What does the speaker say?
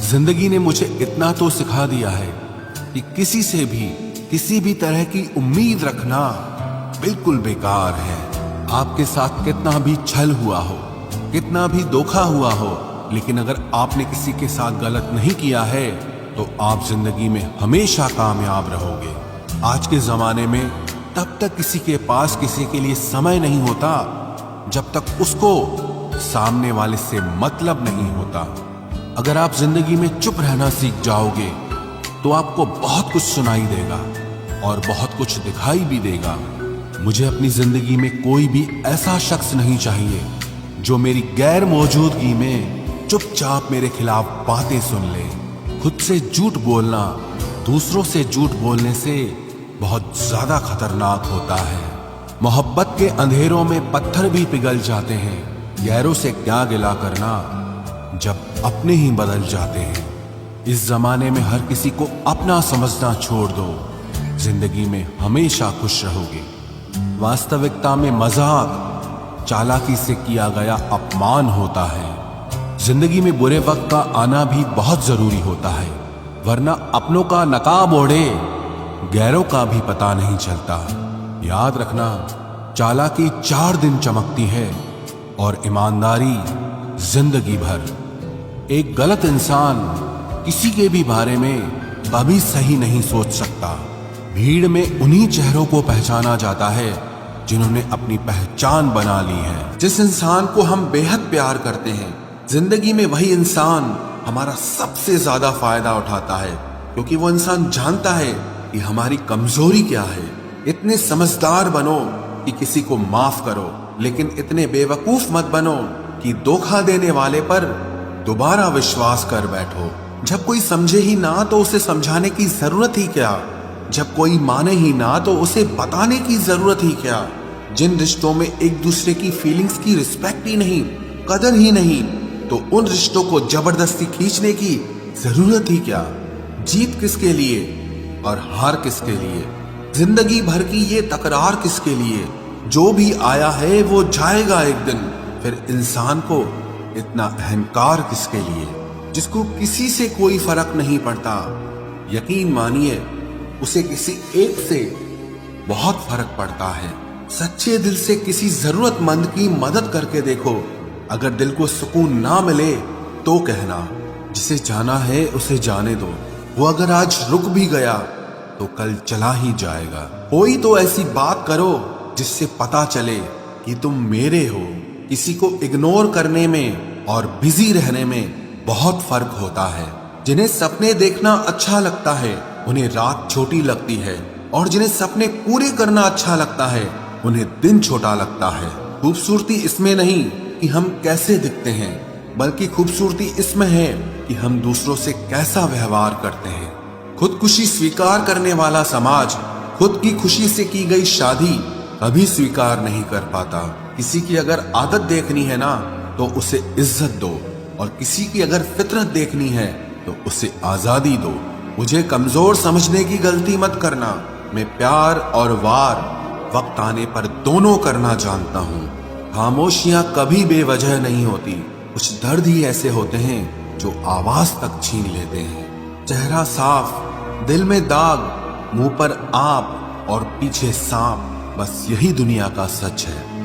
जिंदगी ने मुझे इतना तो सिखा दिया है कि किसी से भी किसी भी तरह की उम्मीद रखना बिल्कुल बेकार है। आपके साथ कितना भी छल हुआ हो, कितना भी धोखा हुआ हो, लेकिन अगर आपने किसी के साथ गलत नहीं किया है तो आप जिंदगी में हमेशा कामयाब रहोगे। आज के जमाने में तब तक किसी के पास किसी के लिए समय नहीं होता जब तक उसको सामने वाले से मतलब नहीं होता। अगर आप जिंदगी में चुप रहना सीख जाओगे तो आपको बहुत कुछ सुनाई देगा और बहुत कुछ दिखाई भी देगा। मुझे अपनी जिंदगी में कोई भी ऐसा शख्स नहीं चाहिए जो मेरी गैर मौजूदगी में चुपचाप मेरे खिलाफ बातें सुन ले। खुद से झूठ बोलना दूसरों से झूठ बोलने से बहुत ज्यादा खतरनाक होता है। मोहब्बत के अंधेरों में पत्थर भी पिघल जाते हैं। गैरों से क्या गिला करना जब अपने ही बदल जाते हैं। इस जमाने में हर किसी को अपना समझना छोड़ दो, जिंदगी में हमेशा खुश रहोगे। वास्तविकता में मजाक चालाकी से किया गया अपमान होता है। जिंदगी में बुरे वक्त का आना भी बहुत जरूरी होता है, वरना अपनों का नकाब ओढ़े गैरों का भी पता नहीं चलता। याद रखना, चालाकी 4 दिन चमकती है और ईमानदारी जिंदगी भर। एक गलत इंसान किसी के भी बारे में कभी सही नहीं सोच सकता। भीड़ में उन्हीं चेहरों को पहचाना जाता है जिन्होंने अपनी पहचान बना ली है। जिस इंसान को हम बेहद प्यार करते हैं, जिंदगी में वही इंसान हमारा सबसे ज्यादा फायदा उठाता है, क्योंकि वो इंसान जानता है कि हमारी कमजोरी क्या है। इतने समझदार बनो कि किसी को माफ करो, लेकिन इतने बेवकूफ मत बनो कि धोखा देने वाले पर दोबारा विश्वास कर बैठो। जब कोई समझे ही ना तो उसे समझाने की जरूरत ही क्या। जब कोई माने ही ना तो उसे बताने की जरूरत ही क्या। जिन रिश्तों में एक दूसरे की फीलिंग्स की रिस्पेक्ट ही नहीं, कदर ही नहीं, तो उन रिश्तों को जबरदस्ती खींचने की जरूरत ही क्या। जीत किसके लिए और हार किसके लिए, जिंदगी भर की ये तकरार किसके लिए। जो भी आया है वो जाएगा एक दिन। फिर इंसान को इतना अहंकार किसके लिए, जिसको किसी से कोई फर्क नहीं पड़ता। यकीन मानिए, उसे किसी एक से बहुत फर्क पड़ता है। सच्चे दिल से किसी जरूरतमंद की मदद करके देखो। अगर दिल को सुकून ना मिले तो कहना, जिसे जाना है उसे जाने दो। वो अगर आज रुक भी गया तो कल चला ही जाएगा। कोई तो ऐसी बात करो जिससे पता चले कि तुम मेरे हो। किसी को इग्नोर करने में और बिजी रहने में बहुत फर्क होता है। जिन्हें सपने देखना अच्छा लगता है उन्हें रात छोटी लगती है, और जिन्हें सपने पूरे करना अच्छा लगता है उन्हें दिन छोटा लगता है। खूबसूरती इसमें नहीं कि हम कैसे दिखते हैं, बल्कि खूबसूरती इसमें है कि हम दूसरों से कैसा व्यवहार करते हैं। खुदकुशी स्वीकार करने वाला समाज खुद की खुशी से की गई शादी कभी स्वीकार नहीं कर पाता। किसी की अगर आदत देखनी है ना तो उसे इज्जत दो, और किसी की अगर फितरत देखनी है तो उसे आजादी दो। मुझे कमजोर समझने की गलती मत करना। मैं प्यार और वार वक्त आने पर दोनों करना जानता हूँ। खामोशियां कभी बेवजह नहीं होती। कुछ दर्द ही ऐसे होते हैं जो आवाज तक छीन लेते हैं। चेहरा साफ, दिल में दाग, मुंह पर आप और पीछे सांप, बस यही दुनिया का सच है।